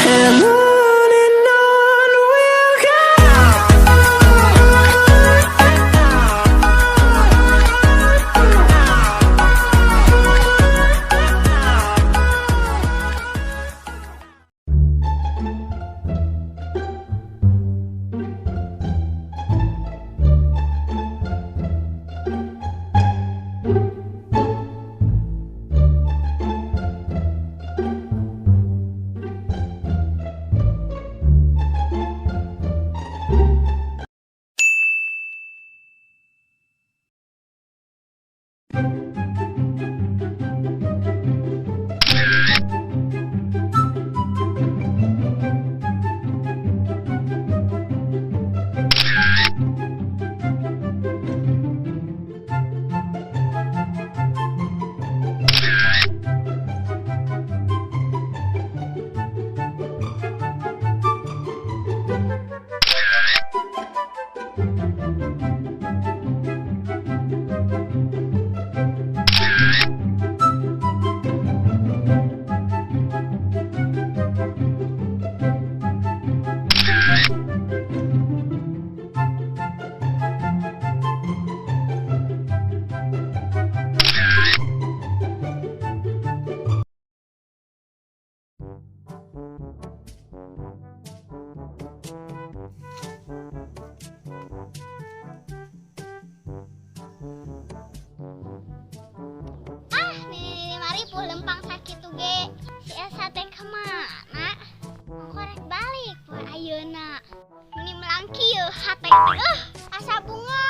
And on we'll go. Lempang sakit tuh ge. Si Elsa teh kemana? Korek balik poe ayeuna. Meni melangki yeuh hate teh. Asa bunga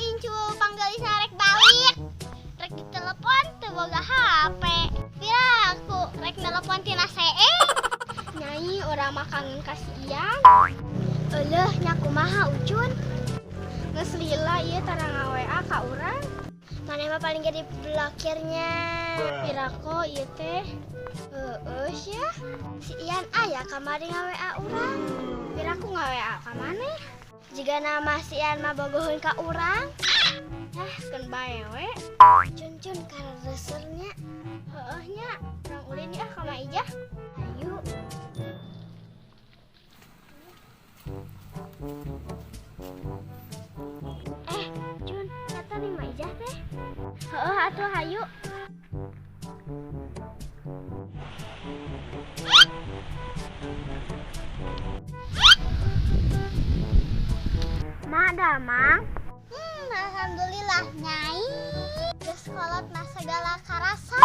incu panggil sarek balik. Rek ditelepon teu boga HP. Pira aku rek nelepon tina CE. Nyai urang mah kangen kasihan. Eueuh nya kumaha Ucun? Geus lila ieu tara nga-WA ka urang. Maneh mah paling gede blokirnya. Pirako ieu teh ya si Ian aya kamari nga-WA urang. Piraku nga-WA ka maneh? Jiga nama si Ian mah bogoheun ka urang. Keun bae we. Cun karesernya. Heueuh nya, urang ulin ya ka Mak Ijah. Ayo. Cun, eta nih Mak Ijah teh. Heueuh atuh hayu. Mak damang. Alhamdulillah Nyai. Geus kolot mah segala karasa.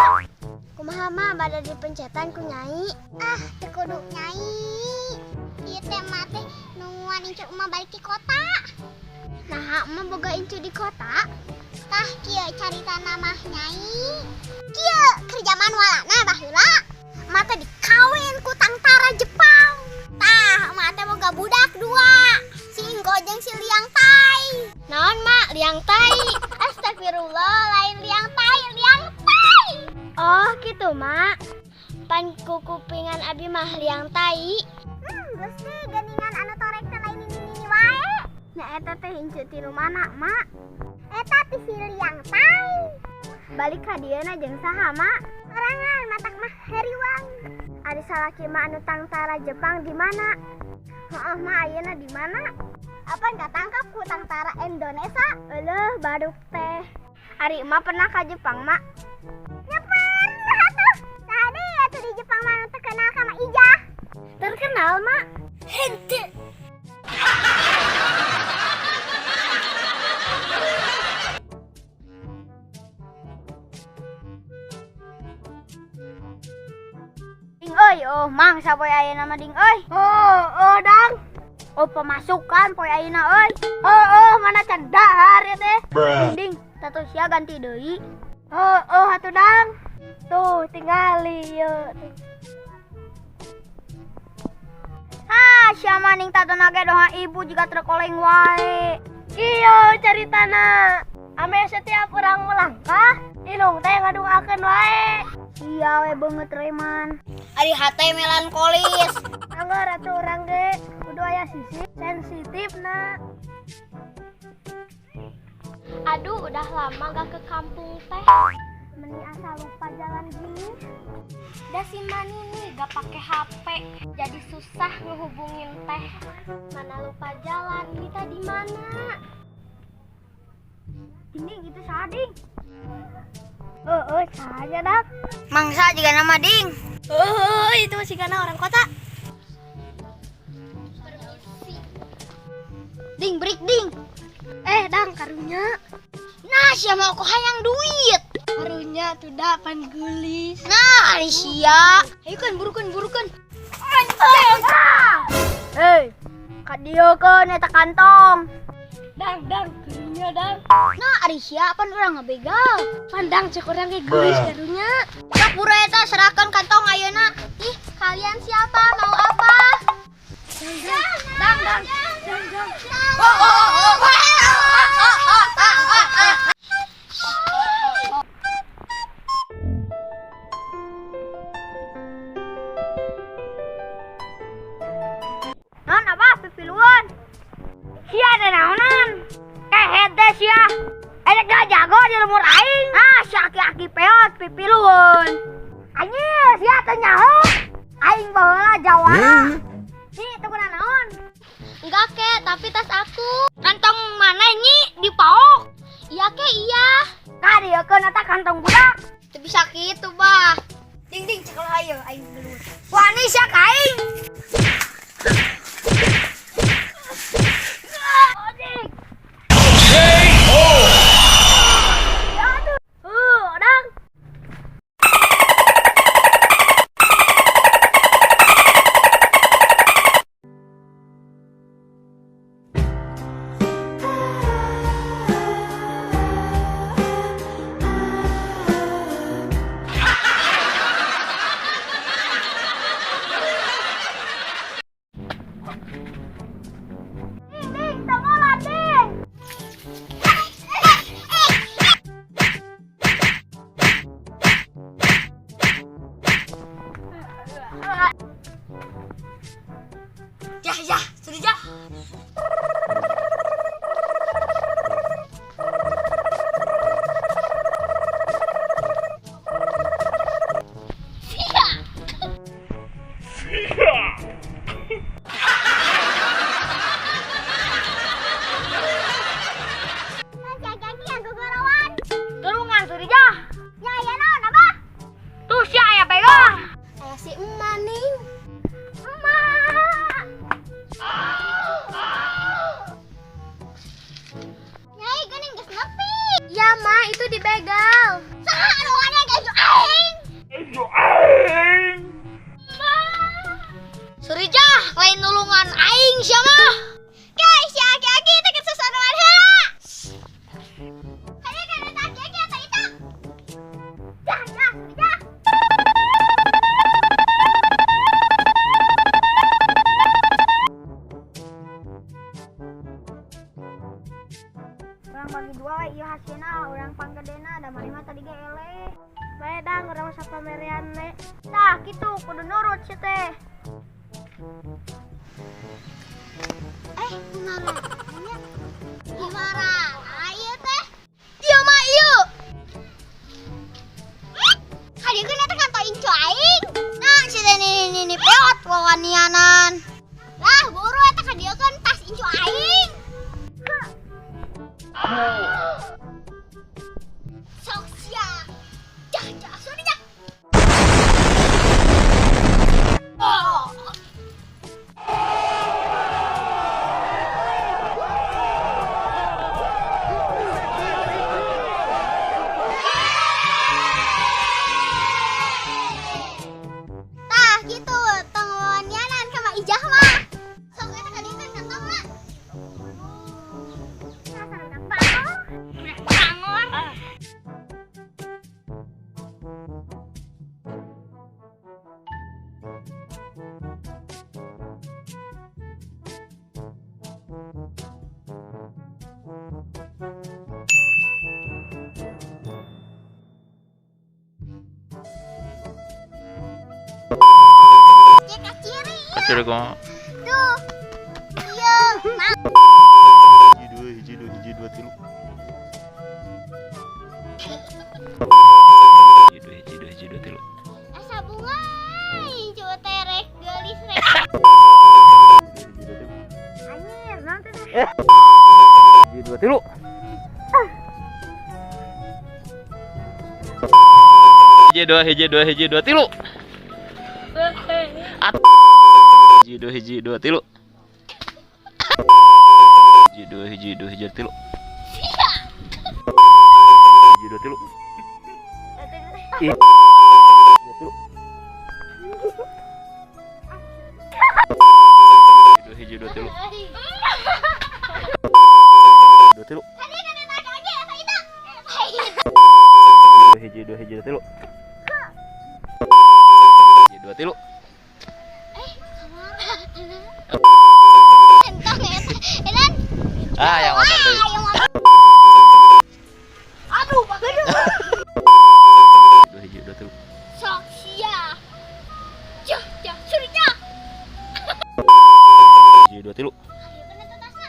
Kumaha mah bade dipencetan ku Nyai? Teu kudu Nyai. Ieu teh mah teh nungguan incu mah balik di kota. Nah, mah boga incu di kota. Tah kieu caritana mah Nyai. Kieu kerja manualna baheula. Mah teh dikawin ku tangtara Jepang. Tah, mah teh boga budak dua. Si Inggo jeung si Liang Tai. Naon mak Liang Tai? Astagfirullah, lain Liang Tai, Liang Tai. Oh gitu mak. Pan kupingan abi mah Liang Tai. Geus teh geuningan anu torek teh lain ini wae. Nya eta teh henteu ti rumana mak. Eta ti si Liang Tai. Balik ka dieuna jeung saha mak? Sorangan matak mah heriwang. Ari salaki mah anu tangtara Jepang di mana? Heeh mah ayeuna di mana? Apa nggak tangkap ku tangtara Indonesia? Eueuh baduk teh. Ari mah pernah ka Jepang mak? Ya pernah tuh. Tadi atuh di Jepang mah terkenal ka Mak Ijah. Terkenal mak? Henteu. Ding euy, mang sapoe ayeuna mah ding euy. Dang. Pemasukan poe ayeuna euy. Mana can dahar ya teh. Ding, tatu sia ganti deui. Atuh dang. Tuh, tingali yeuh tuh. Sia maning tatuna ge doa ibu juga terkoleng wae. Kieu caritana. Ame setiap urang melangkah, inung teh ngadungakeun wae. Iya we beungeut reman. Ari hate melankolis. Anggar atuh urang ge kudu aya sisi sensitifna. Aduh, udah lama gak ke kampung teh. Meni asa lupa jalan gini. Da si Mani nih gak pakai HP. Jadi hubungin teh. Mana lupa jalan, kita di mana? Ini gitu sading. Saja dak. Mangsa juga nama ding. Itu masih karena orang kota. Ding break ding. Dang karunya. Nah, siapa aku hayang duit. Karunya tuh dapan gulis. Nah, Alicia. Ayo kan burukan. Kadio kan eta kantong. Dang karunya dang. Nah, Alicia pan orang ngebegal. Pandang cek orang kayak gulis karunya. Cak pura eta serahkan kantong ayeuna. Ih, kalian siapa? Mau apa? Dang. Non apa pipiluan? Sia ada naonan. Kehet deh sia. Elek dah jago di lemur aing. Ah, si aki-aki peot pipiluan. Anjir, sia teh nyaho. Aing baheula jawara. Nih, teu kuna naon? Enggak ke, tapi tas aku. Kantong mana nyi di paok? Iya ke, iya. Ka dieukeun eta kantong budak. Teu bisa kitu, Bah. Ding cekel hayu aing dulu. Wani sia ka aing. Jah, sudah jah. Tulungan sudah jah. Ya, naon apa? Tuh sia aya pegang. Aya si emak ning. Nyai geuning geus nepi. Ya, Ma, itu dibegal. Saha anu ane geus aing? Surijah, lain nulungan aing sia mah. Guys, si aki-aki teh geus sasanuan heula. Kade eta aki-aki eta itu. Jah, Surijah. Urang bagi dua we ieu hasilna, urang panggedena da mari mah tadi ge eleh. Bae dang urang sapamerean we. Tah kitu kudu nurut sia teh. Kumaha? Gimana? Ayo teh. Ieu mah ieu. Kadieun eta kanto inco aing. Nah, si teh ini peot wawanianan. Lah, buru eta kadieun tas inco aing. Sok sia. Jah, Surijah. Tah, gitu. Tengonianan sama Ijah mah. Sok eta kadieun kantong mah. Cek ciri ya. Ciri kok. Tuh. Iya, nah. Hiji dua tilu. Hiji dua tilu. Asa bunga, coba terek gelis rek. Hiji dua tilu. Hiji dua tilu. Hiji dua tilu. Hiji dua tilu. Hiji dua tilu. Ih. Hiji dua tilu. Dua tilu. Hiji dua tilu. Hiji dua tilu. Ah, yang motor deui. Aduh, bageudeuh. Hiji dua tilu. Sok sia. Jah, surinya. Hiji dua tilu. Ayo kena tuh tasna.